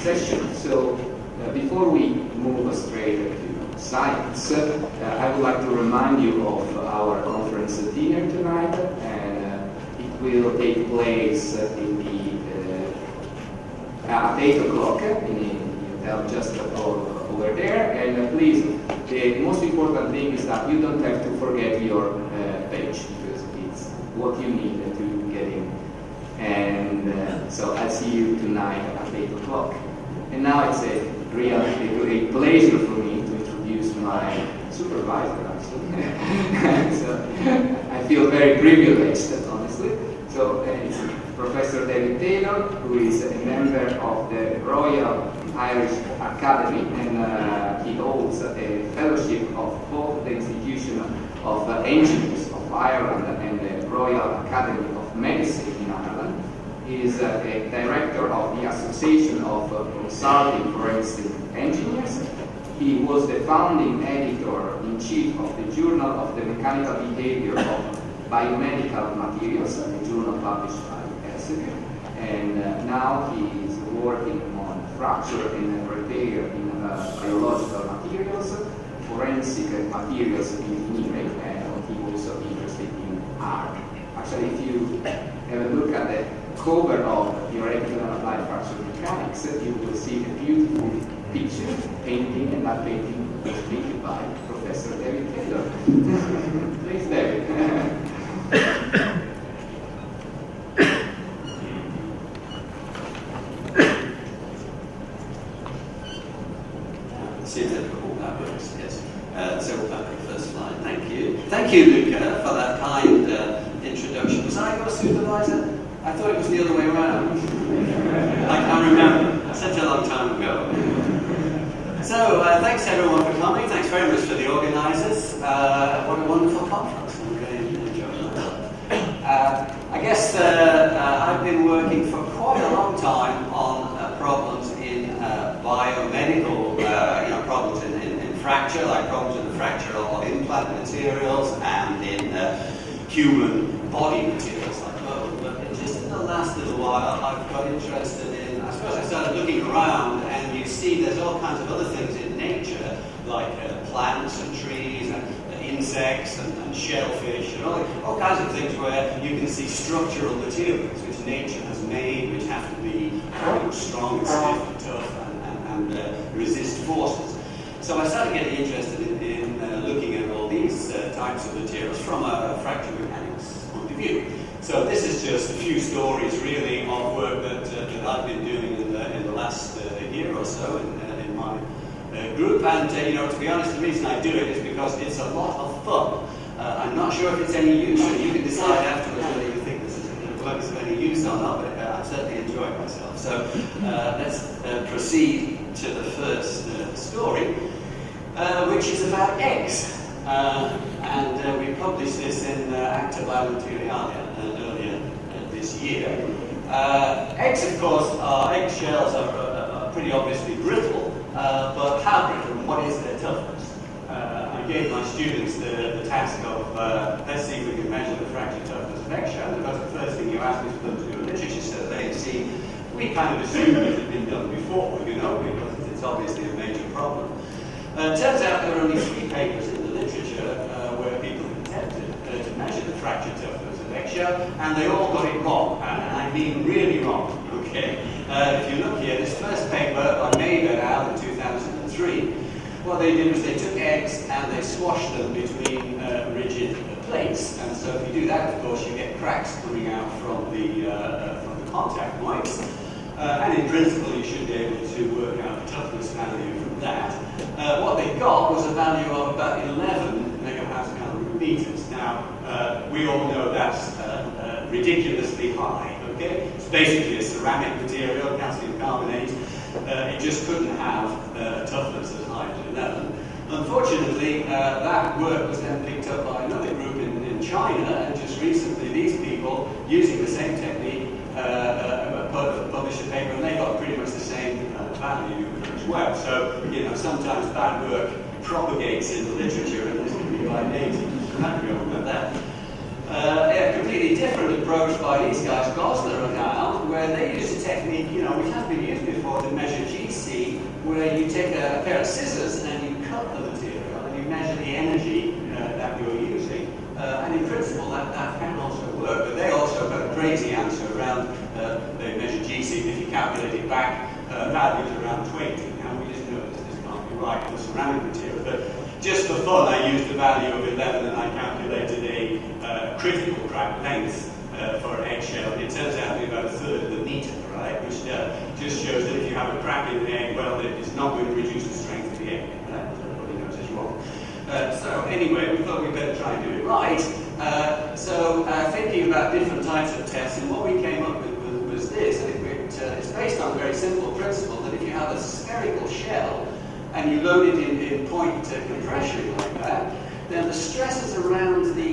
session. So before we move straight to science, I would like to remind you of our conference dinner tonight, and it will take place at 8 o'clock in the hotel just over there. And please, the most important thing is that you don't have to forget your badge, because it's what you need to get in. And so I'll see you tonight at 8 o'clock. And now it's a great pleasure for me to introduce my supervisor, actually. So I feel very privileged, honestly. So it's Professor David Taylor, who is a member of the Royal Irish Academy, and he holds a fellowship of both the Institution of Engineers of Ireland and the Royal Academy of Medicine in Ireland. He is a director of the Association of Consulting Forensic Engineers. He was the founding editor-in-chief of the Journal of the Mechanical Behavior of Biomedical Materials, a journal published by Elsevier. And now he is working on fracture and repair in biological materials, forensic materials engineering, and he was also interested in art. Actually, if you have a look at the cover of Theoretical and Applied Fracture Mechanics, you will see a beautiful picture, painting, and that painting was painted by Professor David Taylor. Please, David. So we'll back to the first slide. Thank you. Thank you, Luca, for that kind introduction. Was I your supervisor? I thought it was the other way around. I can't remember. Such a long time ago. So thanks everyone for coming. Thanks very much for the organisers. What a wonderful conference. I'm really enjoying that. I guess I've been working for quite a long time on problems in biomedical, problems in fracture, like problems in the fracture of implant materials and in human body materials like bone. But just in the last little while, I've got interested in, I suppose I started looking around, and you see there's all kinds of other things in nature, like plants and trees and insects and shellfish and all kinds of things where you can see structural materials which nature has made, which have to be strong and stiff and tough and resist forces. So I started getting interested in looking at all these types of materials from a fracture mechanics point of view. So this is just a few stories really of work that I've been doing in the last year or so in my group. And to be honest, the reason I do it is because it's a lot of fun. I'm not sure if it's any use, and you can decide afterwards whether you think this is of any use or not, but I'm certainly enjoying myself. So let's proceed to the first story, which is about eggs. And we published this in Acta Biomaterialia earlier this year. Eggs, of course, eggshells are pretty obviously brittle, but how brittle and what is their toughness? I gave my students the task of, let's see if we can measure the fracture toughness of eggshell, because the first thing you ask is for them to do a literature survey and see, we kind of assumed it had been done before, because it's obviously a major problem. Turns out there are only 3 papers in the literature where people have attempted to measure the fracture toughness of eggshell, and they all got it wrong, and I mean really wrong, okay? If you look here, this first paper by Mayer et al. In 2003, what they did was they took eggs and they squashed them between rigid plates, and so if you do that, of course, you get cracks coming out from the contact points. And in principle, you should be able to work out the toughness value from that. What they got was a value of about 11 megapascal meters. Now, we all know that's ridiculously high, okay? It's basically a ceramic material, calcium carbonate. It just couldn't have a toughness as high as 11. Unfortunately, that work was then picked up by another group in China, and just recently, these people, using the same technique, published a paper, and they got pretty much the same value as well. So, sometimes bad work propagates in the literature, and this can be by nature. We all know that. A completely different approach by these guys, Gosler et al., where they use a technique, which has been used before to measure G where you take a pair of scissors and you cut the material and you measure the energy that you're using. And in principle, that can also work. But they also got a crazy answer around, they measure GC, and if you calculate it back, values around 20. Now, we just know this can't be right for ceramic material. But just for fun, I used a value of 11 and I calculated a critical crack length for an eggshell. It turns out to be about 1/3 of the meter, right? Which just shows that if you have a crack in the egg, well, it's not going to reduce the strength of the egg. Everybody knows as well. So anyway, we thought we'd better try and do it right. So thinking about different types of tests, and what we came up with was this. And it's based on a very simple principle that if you have a spherical shell and you load it in point compression like that, then the stresses around the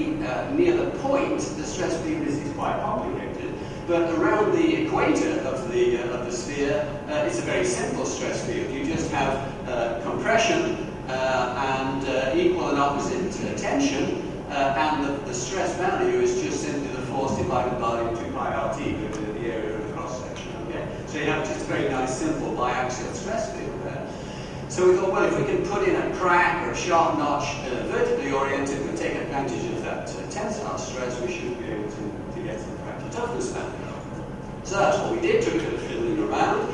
near the point, the stress field is quite complicated. But around the equator of the sphere, it's a very simple stress field. You just have compression and equal and opposite tension, and the stress value is just simply the force divided by 2 pi RT, the area of the cross section. Okay, so you have just a very nice, simple biaxial stress field there. So we thought, well, if we can put in a crack or a sharp notch vertically oriented and take advantage of that tensile stress, we should be able to get some fracture toughness value. So that's what we did, took a bit of fiddling around.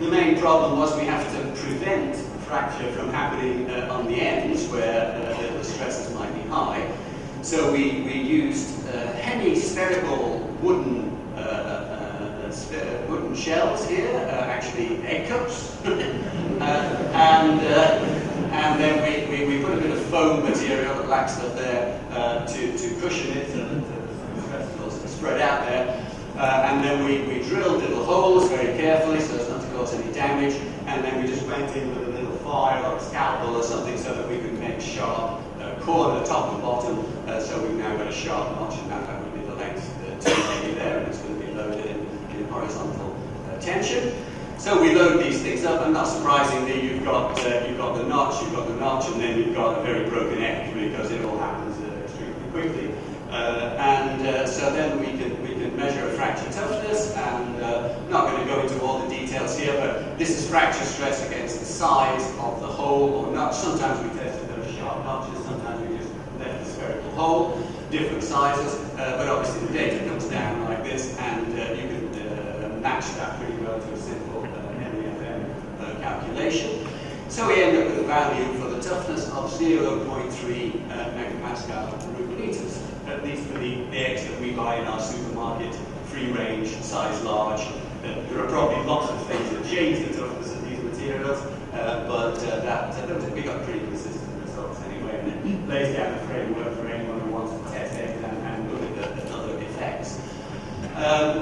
The main problem was we have to prevent fracture from happening on the ends where the stresses might be high. So we used hemispherical wooden shells here, actually egg cups, and then we put a bit of foam material, the black stuff there, to cushion it so that the stress will spread out there. And then we drilled little holes very carefully so as not to cause any damage, and then we just went in with a little file or a scalpel or something so that we could make sharp corner, top and bottom, so we've now got a sharp notch, and that would be the length to there, and it's going to be loaded in horizontal tension. So we load these things up, and not surprisingly, you've got the notch, and then you've got a very broken egg because it all happens extremely quickly. So then we can measure a fracture toughness, and not going to go into all the details here, but this is fracture stress against the size of the hole or notch. Sometimes we tested those sharp notches, sometimes we just left the spherical hole, different sizes, but obviously the data comes down like this, and you can match that pretty well to a simple LEFM calculation. So we end up with a value for the toughness of 0.3 megapascal root liters, at least for the eggs that we buy in our supermarket, free range, size large. There are probably lots of things that change the toughness of these materials, but we got pretty consistent results anyway, and it lays down the framework for anyone who wants to test eggs and look at other effects.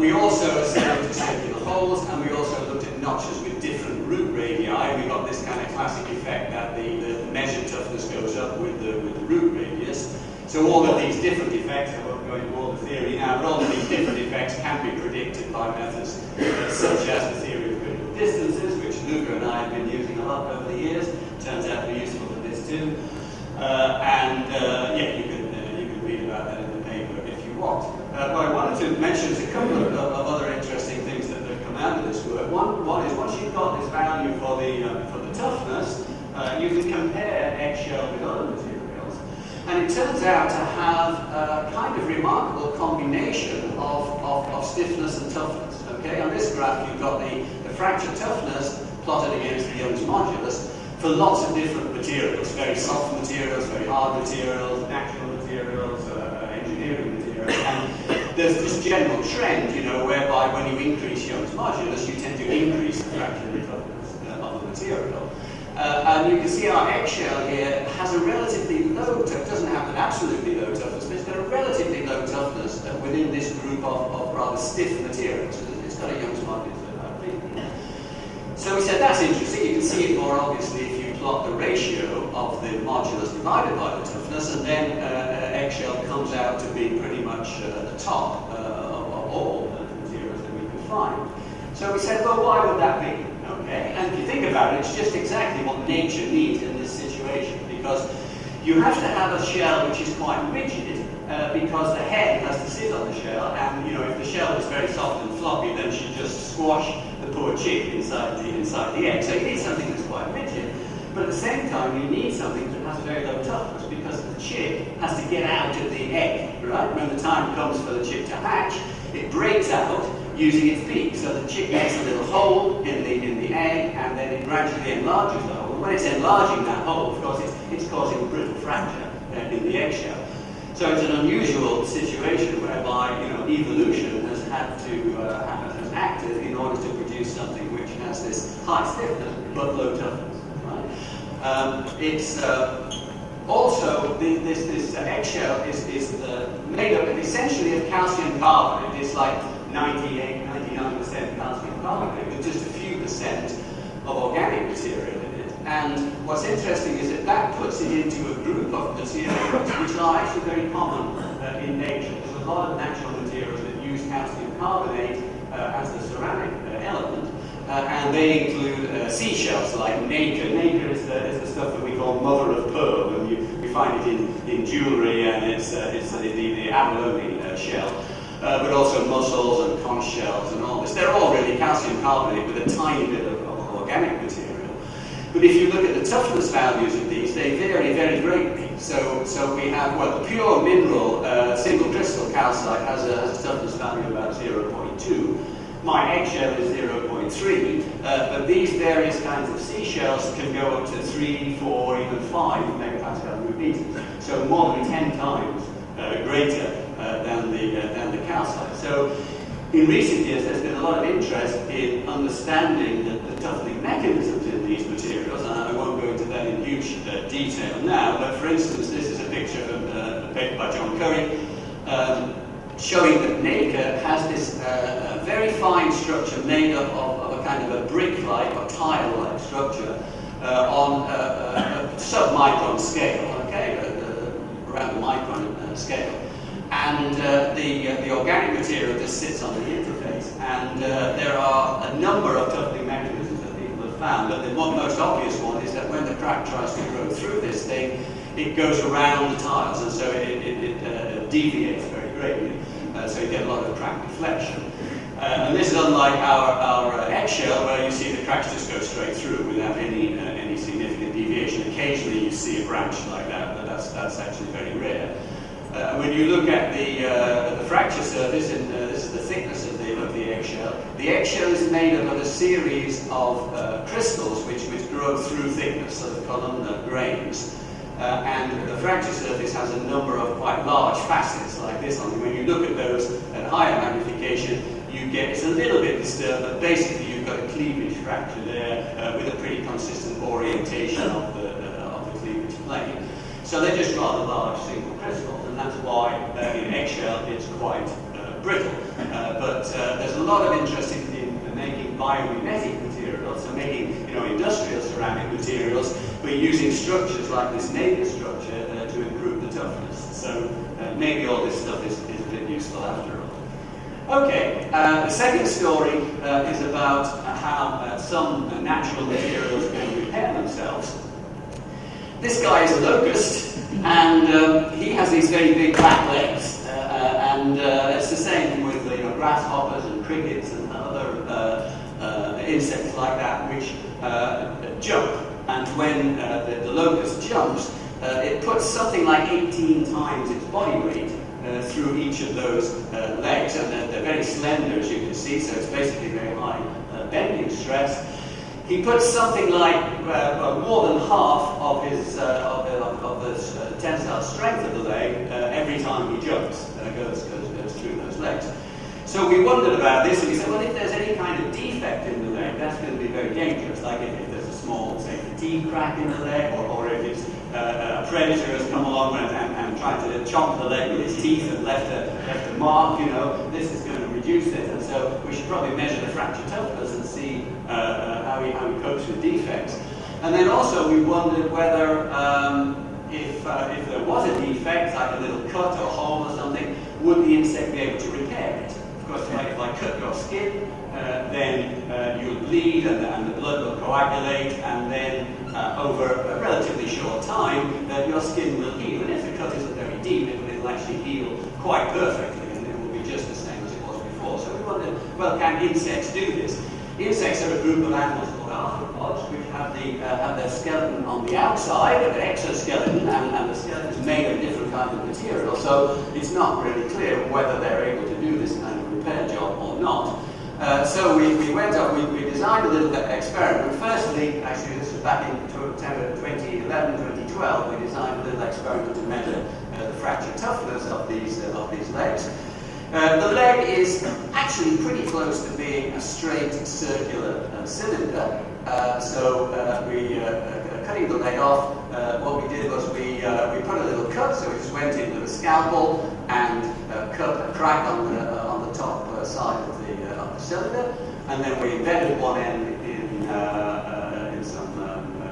We also studied circular holes, and we also looked at notches with different root radii. We got this kind of classic effect that the measured toughness goes up with the root radius. So all of these different effects, I won't go into all the theory now, but all of these different effects can be predicted by methods such as the theory of critical distances, which Luca and I have been using a lot over the years. Turns out to be useful for this too. Yeah, you can read about that in the paper if you want. What I wanted to mention is a couple of other interesting things that have come out of this work. One is once you've got this value for the toughness, you can compare eggshell with other materials. And it turns out to have a kind of remarkable combination of stiffness and toughness. Okay, on this graph you've got the fracture toughness plotted against the Young's modulus for lots of different materials, very soft materials, very hard materials, natural materials, engineering materials. And there's this general trend, whereby when you increase Young's modulus, you tend to increase the fracture toughness of the material. And you can see our eggshell here has a relatively low toughness, doesn't have an absolutely low toughness, but it's got a relatively low toughness within this group of rather stiff materials. It's got a Young's modulus of about 50. So we said that's interesting. You can see it more obviously if you plot the ratio of the modulus divided by the toughness, and then eggshell comes out to be pretty much at the top of all the materials that we can find. So we said, well, why would that be? Okay, and if you think about it, it's just exactly what nature needs in this situation, because you have to have a shell which is quite rigid, because the head has to sit on the shell, and if the shell is very soft and floppy, then she just squash the poor chick inside the egg. So you need something that's quite quite rigid. But at the same time, you need something that has very low toughness because the chick has to get out of the egg, right? When the time comes for the chick to hatch, it breaks out using its beak. So the chick makes a little hole in the egg, and then it gradually enlarges the hole. And when it's enlarging that hole, of course, it's causing brittle fracture in the eggshell. So it's an unusual situation whereby, you know, evolution has had to has acted in order to produce something which has this high stiffness but low toughness. Right? It's also this eggshell is made up essentially of calcium carbonate. It's like 99% calcium carbonate with just a few percent of organic material in it. And what's interesting is that puts it into a group of materials which are actually very common in nature. There's a lot of natural materials that use calcium carbonate as the ceramic element, and they include seashells like nacre. Nacre is the stuff that we call mother of pearl, and we find it in jewellery, and it's the abalone shell. But also mussels and conch shells and all this. They're all really calcium carbonate with a tiny bit of organic material. But if you look at the toughness values of these, they vary very greatly. So we have, well, the pure mineral single crystal calcite has a toughness value of about 0.2. My eggshell is 0.3, but these various kinds of seashells can go up to 3, 4, even 5 megapascal root meters. So more than 10 times greater than the calcite. So in recent years, there's been a lot of interest in understanding the toughening mechanisms in these materials, and I won't go into that in huge detail now, but for instance, this is a picture of a paper by John Curry showing that nacre has this very fine structure made up of a kind of a brick-like or tile-like structure on a sub-micron scale, okay, around the micron scale. And the organic material just sits on the interface. And there are a number of toughening mechanisms that people have found. But the most obvious one is that when the crack tries to grow through this thing, it goes around the tiles, and so it deviates very greatly. So you get a lot of crack deflection. And this is unlike our eggshell, where you see the cracks just go straight through without any significant deviation. Occasionally you see a branch like that, but that's actually very rare. When you look at the fracture surface, and this is the thickness of the eggshell, the eggshell is made up of a series of crystals which grow through thickness, so the columnar grains. And the fracture surface has a number of quite large facets like this one. When you look at those at higher magnification, you get, it's a little bit disturbed, but basically you've got a cleavage fracture there with a pretty consistent orientation of the cleavage plane. So they're just rather large single crystals, and that's why in eggshell it's quite brittle. But there's a lot of interest in making biomimetic materials, so making industrial ceramic materials, but using structures like this nacre structure to improve the toughness. So maybe all this stuff is a bit useful after all. Okay, the second story is about how some natural materials can repair themselves. This guy is a locust, and he has these very big black legs, and it's the same with grasshoppers and crickets and other insects like that, which jump. And when the locust jumps, it puts something like 18 times its body weight through each of those legs, and they're very slender, as you can see, so it's basically very high bending stress. He puts something like more than half of his of the tensile strength of the leg every time he jumps, goes through those legs. So we wondered about this, and we said, well, if there's any kind of defect in the leg, that's going to be very dangerous. Like if there's a small, say, fatigue crack in the leg, or if it's a predator has come along and tried to chomp the leg with his teeth and left a mark, this is going to reduce it. And so we should probably measure the fracture toughness and see how he copes with defects. And then also we wondered whether if there was a defect, like a little cut or hole or something, would the insect be able to repair it? Of course, if I cut your skin, then you'll bleed and the blood will coagulate, and then over a relatively short time, your skin will heal. And if the cut isn't very deep, it will actually heal quite perfectly, and it will be just the same as it was before. So we wondered, well, can insects do this? Insects are a group of animals called arthropods, which have their skeleton on the outside, an exoskeleton, and the skeleton is made of different kinds of material, so it's not really clear whether they're able to do this kind of repair job or not. So we went up, we designed a little experiment. Firstly, actually this was back in 2011, 2012, we designed a little experiment to measure the fracture toughness of these legs. The leg is actually pretty close to being a straight circular cylinder. Cutting the leg off, what we did was we put a little cut, so we just went in with a scalpel and cut a crack on the top side of the cylinder, and then we embedded one end in some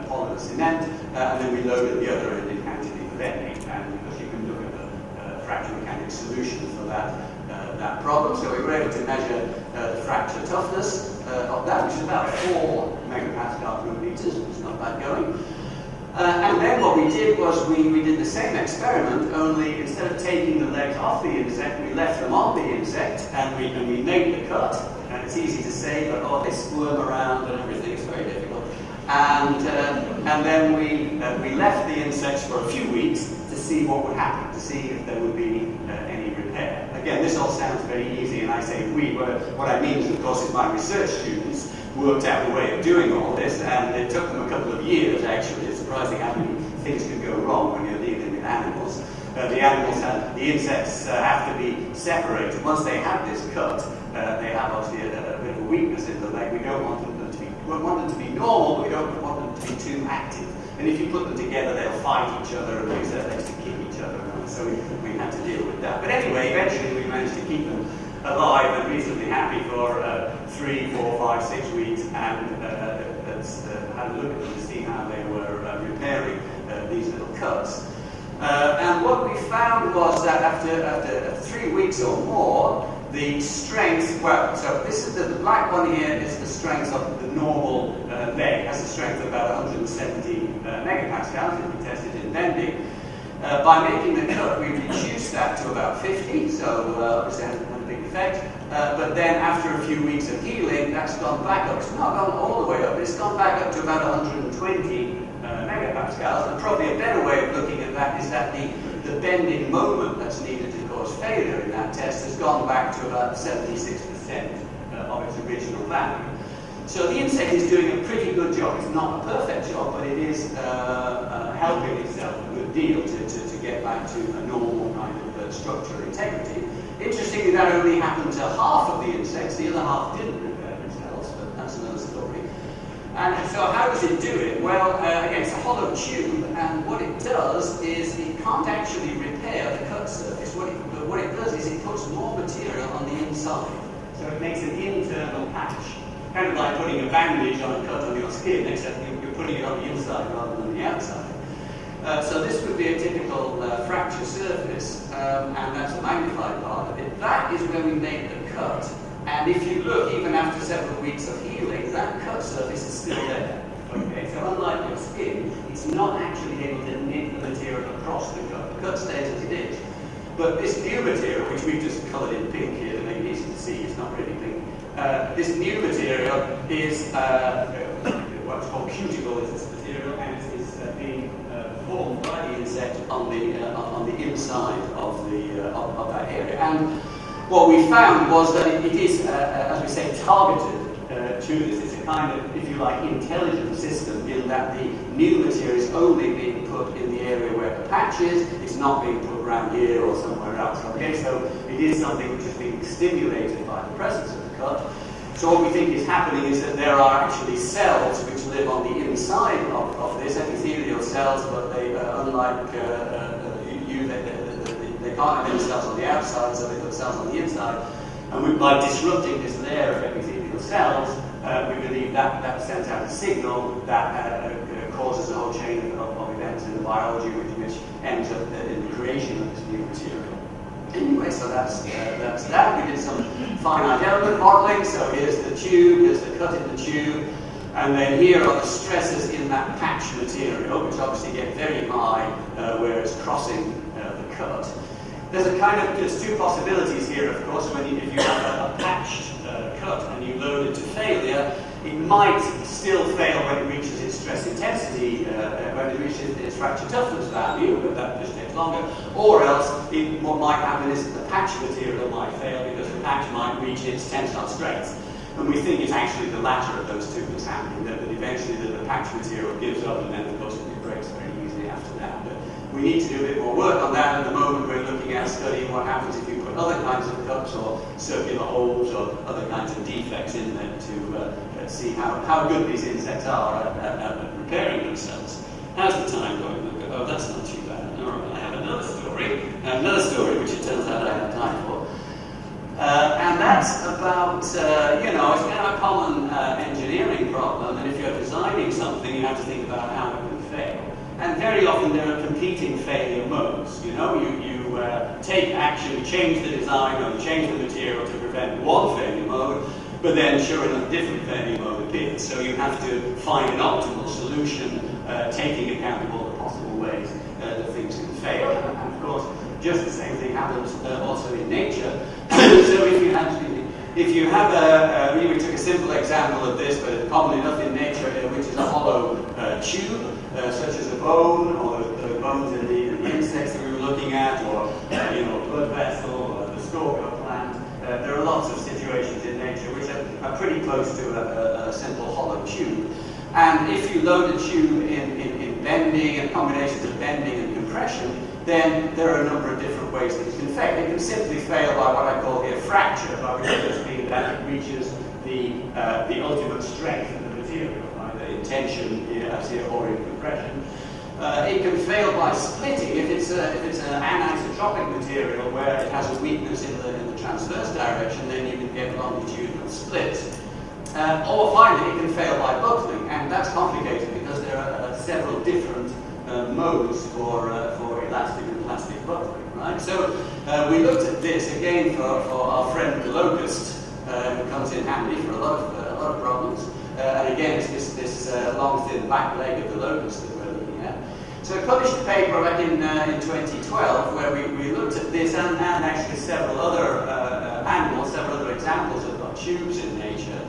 polymer cement, and then we loaded the other end in cantilever bending. And because you can look at the fracture mechanics solution for that problem, so we were able to measure the fracture toughness of that, which is about 4 megapascal per meters, which is not bad going. And then what we did was we did the same experiment, only instead of taking the legs off the insect, we left them on the insect, and we made the cut. And it's easy to say, but they squirm around and everything, it's very difficult. And then we left the insects for a few weeks to see what would happen, to see if there would be any repair. Again, this all sounds very easy, and I say we, what I mean is, of course, is my research students worked out a way of doing all this, and it took them a couple of years, actually. It's surprising how many things can go wrong when you're dealing with animals. The insects have to be separated. Once they have this cut, they have obviously a bit of a weakness in the leg. We don't want them to be normal, but we don't want them to be too active. And if you put them together, they'll fight each other and use their legs to kick each other. So we had to deal with that. But anyway, eventually we managed to keep them alive and reasonably happy for 3, 4, 5, 6 weeks, and had a look at them to see how they were repairing these little cuts. And what we found was that after 3 weeks or more, the strength, well, so this is the black one here is the strength of the normal leg. It has a strength of about 170 megapascals if we tested in bending. By making the cut, we reduced that to about 50, so obviously it had a big effect. But then after a few weeks of healing, that's gone back up. It's not gone all the way up, it's gone back up to about 120 megapascals. And probably a better way of looking at that is that the bending moment that's needed to cause failure in that test has gone back to about 76% of its original value. So the insect is doing a pretty good job. It's not a perfect job, but it is helping itself a good deal to get back to a normal kind of structural integrity. Interestingly, that only happened to half of the insects. The other half didn't repair themselves, but that's another story. And so how does it do it? Well, again, it's a hollow tube, and what it does is it can't actually repair the cut surface. What it does is it puts more material on the inside. So it makes an internal patch. Kind of like putting a bandage on a cut on your skin, except you're putting it on the inside rather than the outside. So this would be a typical fracture surface, and that's a magnified part of it. That is where we make the cut. And if you look, even after several weeks of healing, that cut surface is still there. Okay, so unlike your skin, it's not actually able to knit the material across the cut. The cut stays as it is. But this new material, which we've just coloured in pink here to make it easy to see, it's not really pink. This new material is what's called cuticle is this material, and it is being formed by the insect on the inside of that area. And what we found was that it is, as we say, targeted to this. It's a kind of, if you like, intelligent system in that the new material is only being put in the area where the patch is. It's not being put around here or somewhere else. Okay, so it is something which is being stimulated by the presence of the cut. So what we think is happening is that there are actually cells which live on the inside of this, epithelial cells, but they, unlike they can't have any cells on the outside, so they put cells on the inside. And by disrupting this layer of epithelial cells, we believe that sends out a signal that causes a whole chain of events in the biology, which ends up in the creation of this new material. Anyway, so that's that. We did some finite element modeling. So here's the tube, here's the cut in the tube, and then here are the stresses in that patch material, which obviously get very high where it's crossing the cut. There's two possibilities here, of course. If you have a patched cut and you load it to failure, It might still fail when it reaches its stress intensity, when it reaches its fracture toughness value, but that just takes longer. Or else, what might happen is that the patch material might fail because the patch might reach its tensile strength. And we think it's actually the latter of those two that's happening, that eventually the patch material gives up and then, of course, it breaks very easily after that. But we need to do a bit more work on that. At the moment, we're looking at studying what happens if you put other kinds of cups or circular holes or other kinds of defects in them to see how good these insects are at repairing themselves. How's the time going? Oh, that's not too bad. All right, I have another story, which it turns out I have time for. And that's about, it's kind of a common engineering problem, and if you're designing something, you have to think about how it can fail. And very often there are competing failure modes. You take action, you change the design or you change the material to prevent one failure mode, but then sure enough, a different failure mode appears. So you have to find an optimal solution, taking account of all the possible ways that things can fail. And of course, just the same thing happens also in nature. So if you have we took a simple example of this, but it's common enough in nature, which is a hollow tube, such as a bone, or the bones in the insects that we were looking at, or a blood vessel, or the stalk of a plant. There are lots of situations in nature which are pretty close to a simple hollow tube. And if you load a tube in bending and combinations of bending and compression, then there are a number of different ways that it can fail. It can simply fail by what I call here fracture, by which I just mean that it reaches the ultimate strength of the material, either in tension as here or in compression. It can fail by splitting if it's an anisotropic material where it has a weakness in the transverse direction, then you can get longitudinal splits. Or finally, it can fail by buckling, and that's complicated because there are several different modes for elastic and plastic buckling, right? So we looked at this again for our friend the locust, who comes in handy for a lot of problems. And again, it's this long, thin back leg of the locust that we're looking at. So I published a paper back in 2012 where we looked at this and actually several other animals, several other examples of tubes in nature.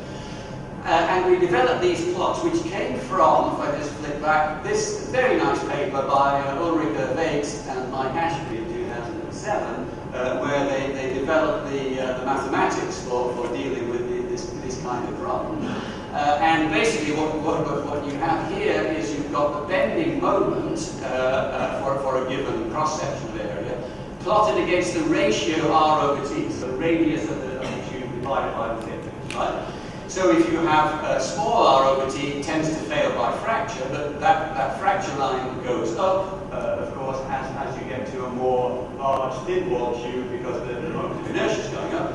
And we developed these plots, which came from, if I just flip back, this very nice paper by Ulrike Weeks and Mike Ashby in 2007, where they developed the mathematics for dealing with this kind of problem. And basically what you have here is you've got the bending moment for a given cross-sectional area, plotted against the ratio R over T, so the radius of the tube divided by the thickness, right? So if you have small R over T, it tends to fail by fracture, but that fracture line goes up, of course, as you get to a more large thin-walled tube because the moment of inertia is going up.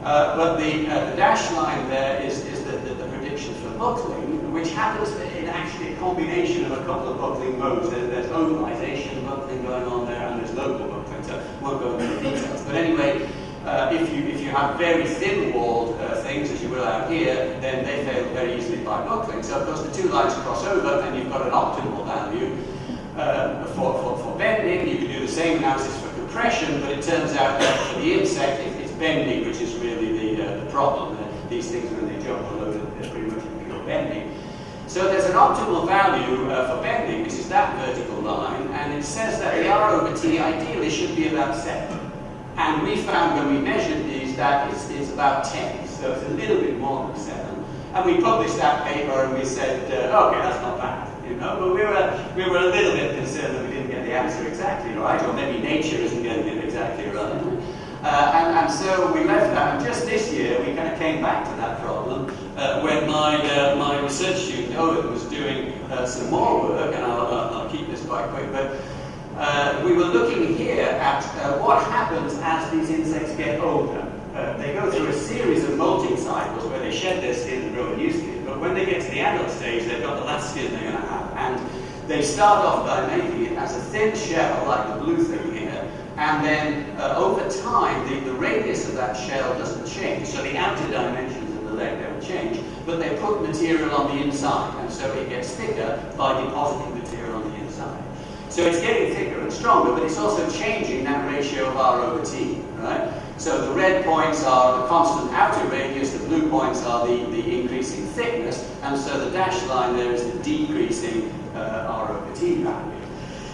But the dashed line there is the prediction for buckling, which happens in actually a combination of a couple of buckling modes. There's localization buckling going on there, and there's local buckling, so I won't go into the details. But anyway, if you have very thin-walled things, as you will out here, then they fail very easily by buckling. So of course the two lines cross over, and you've got an optimal value for bending. You can do the same analysis for compression, but it turns out that for the insect, it's bending which is really the problem. These things, when they jump below, they're pretty much pure bending. So there's an optimal value for bending, which is that vertical line, and it says that the R over T ideally should be about 7. And we found when we measured these that it's about 10, so it's a little bit more than 7. And we published that paper and we said, okay, that's not bad, but we were a little bit concerned that we didn't get the answer exactly right, or maybe nature isn't getting it exactly right. And so we left that, and just this year we kind of came back to that problem when my research student Owen was doing some more work, and I'll keep this quite quick, but we were looking here at what happens as these insects get older. They go through a series of molting cycles where they shed their skin and grow a new skin, but when they get to the adult stage, they've got the last skin they're going to have. And they start off by making it as a thin shell, like the blue thing here, and then over time, the radius of that shell doesn't change, so the outer dimensions of the leg don't change, but they put material on the inside, and so it gets thicker by depositing material on the inside. So it's getting thicker and stronger, but it's also changing that ratio of R over T, right? So the red points are the constant outer radius, the blue points points are the increasing thickness, and so the dashed line there is the decreasing R over T value.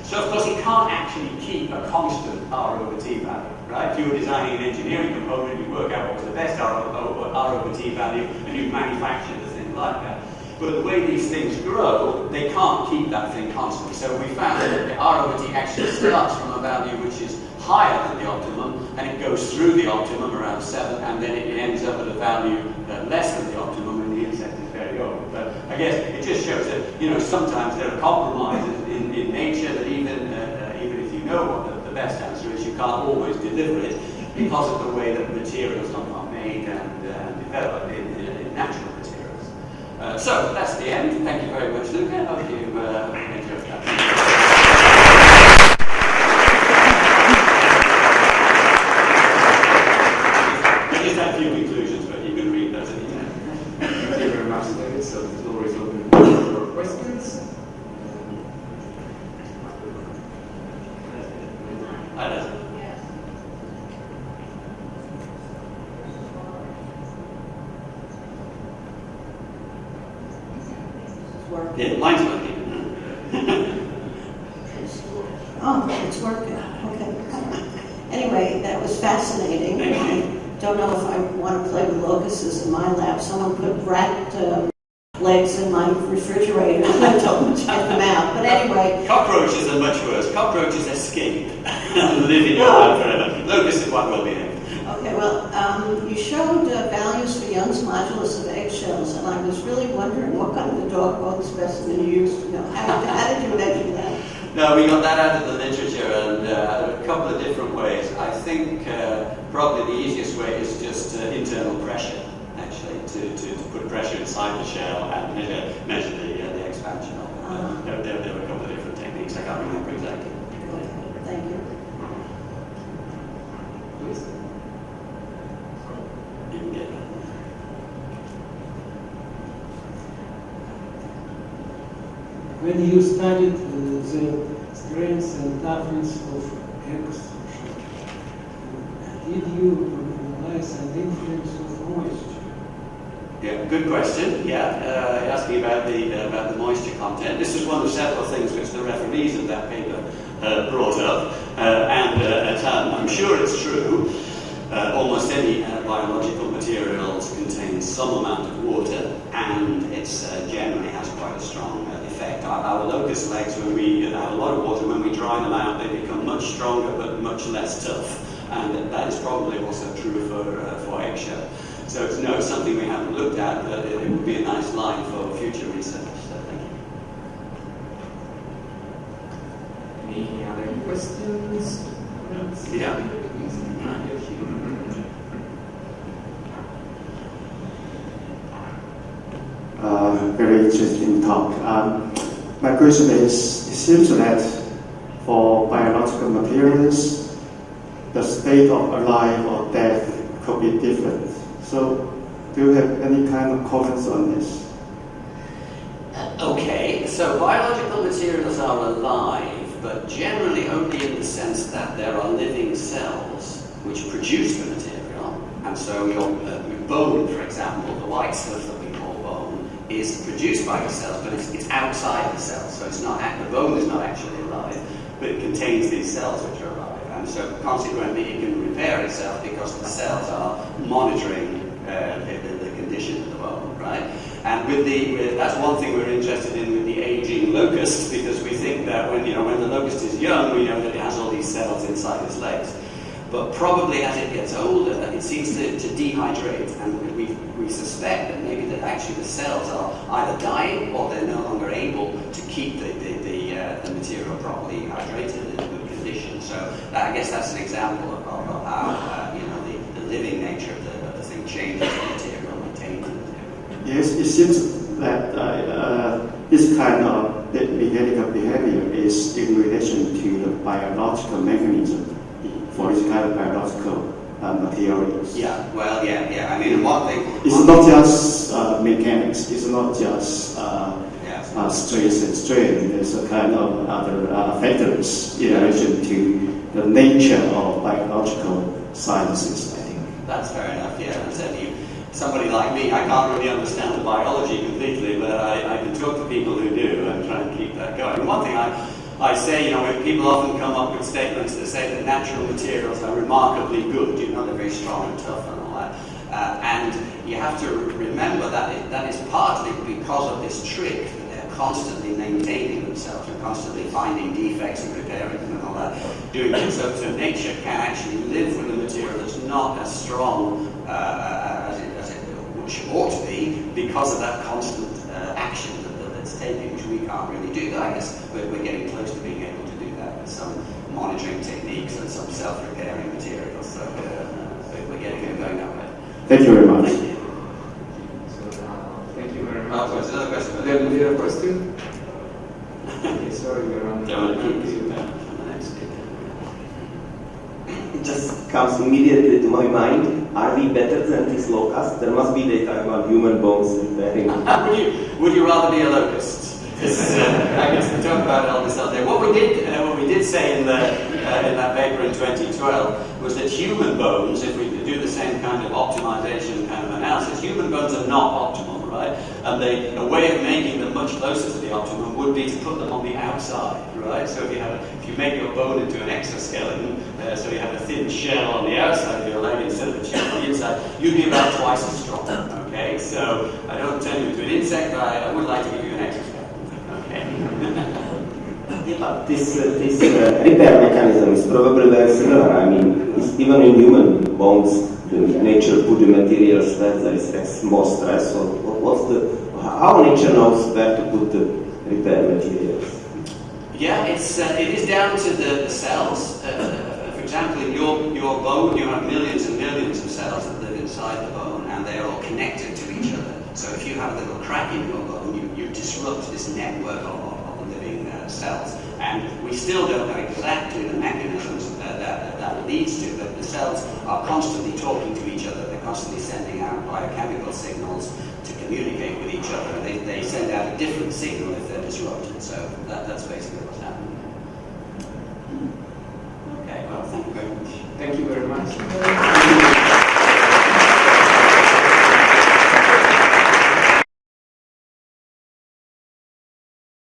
So of course you can't actually keep a constant R over T value, right? If you were designing an engineering component, you work out what was the best R over T value, and you manufacture the thing like that. But the way these things grow, they can't keep that thing constant. So we found that the R over T actually starts from a value which is higher than the optimum, and it goes through the optimum around 7, and then it ends up at a value less than the optimum, and the insect is very old. But I guess it just shows that, you know, sometimes there are compromises in nature that even if you know what the best answer is, you can't always deliver it because of the way that materials are made and developed in natural materials. So that's the end. Thank you very much, Luca. Hope you enjoyed that. A few conclusions, but you can read those at the end. Thank you very much, David. So the floor is open for questions. Yeah, mine's working. Oh, it's working. Okay. Anyway, that was fascinating. I don't know if I want to play with locusts in my lab. Someone put rat legs in my refrigerator and I told them to get them out. But anyway. Cockroaches are much worse. Cockroaches escape and live in your lab forever. Locusts are quite well behaved. Okay, well, you showed values for Young's modulus of eggshells, and I was really wondering what kind of a dog bone specimen you used. You know, how did you measure that? No, we got that out of the literature, and a couple of different ways. I think probably the easiest way is just internal pressure, actually, to put pressure inside the shell and measure the expansion of it. There were a couple of different techniques. I can't remember exactly. Okay, thank you. Please. You can get that. When you studied the strength and toughness of Eggshell, did you analyze an influence of moisture? Yeah, good question. Yeah, asking about the moisture content. This is one of several things which the referees of that paper brought up, and I'm sure it's true. Almost any biological materials contain some amount of water, and it generally has quite a strong effect. Our locust legs, when we have a lot of water, when we dry them out, they become much stronger but much less tough, and that is probably also true for eggshell. So it's something we haven't looked at, but it would be a nice line for future research. So thank you. Any other questions? Yeah. Very interesting talk. My question is, it seems that for biological materials, the state of alive or death could be different. So, do you have any kind of comments on this? Okay, so biological materials are alive, but generally only in the sense that there are living cells which produce the material. And so your bone, for example, the white stuff that we call bone, is produced by the cells, but it's outside the cells. So it's not the bone is not actually alive, but it contains these cells which are alive. And so consequently it can repair itself because the cells are monitoring the condition of the bone, right? And that's one thing we're interested in with the aging locust, because we think that when the locust is young, we know that it has all these cells inside its legs. But probably as it gets older, it seems to dehydrate, and we suspect that maybe that actually the cells are either dying or they're no longer able to keep the material properly hydrated in a good condition. So I guess that's an example of how the living nature of the thing changes the material, maintains the material. Yes, it seems that this kind of mechanical behavior is in relation to the biological mechanism for this kind of biological materials. Yeah, well, yeah. I mean, one thing... It's not just mechanics, it's not just stress and strain. There's a kind of other factors in relation to the nature of biological sciences, I think. That's fair enough, yeah. And certainly somebody like me, I can't really understand the biology completely, but I can talk to people who do and try and keep that going. And one thing I say, when people often come up with statements that say that natural materials are remarkably good, they're very strong and tough and all that, and you have to remember that is partly because of this trick that they're constantly maintaining themselves and constantly finding defects and repairing them and all that, doing it. So nature can actually live with a material that's not as strong as it ought to be because of that constant action that's taking, which we can't really do. I guess we're getting close to being able to do that with some monitoring techniques and some self-repairing materials. So we're getting it going that way. Thank you very much. Thank you. So, thank you very much. There's another question. Then, question? Okay, sorry, we're on It just comes immediately to my mind. Are we better than this locust? There must be data about human bones repairing. Would you rather be a locust? I guess we talked about it on this other day. What we did say in that paper in 2012 was that human bones, if we do the same kind of optimization kind of analysis, human bones are not optimal, right? And a way of making them much closer to the optimum would be to put them on the outside, right? So if you make your bone into an exoskeleton, so you have a thin shell on the outside of your leg instead of a shell on the inside, you'd be about twice as strong, okay? So I don't turn you into an insect, but I would like to give you an exoskeleton. Yeah, but this repair mechanism is probably very similar. I mean, even in human bones, nature put the materials where there is more stress. Or how nature knows where to put the repair materials? Yeah, it is down to the cells. For example, in your bone, you have millions and millions of cells that live inside the bone, and they are all connected to each other. So if you have a little crack in your bone, you disrupt this network of living cells. And we still don't know exactly the mechanisms that leads to, but the cells are constantly talking to each other. They're constantly sending out biochemical signals to communicate with each other. They send out a different signal if they're disrupted. So that's basically what's happening. Okay, well, thank you very much. Thank you very much.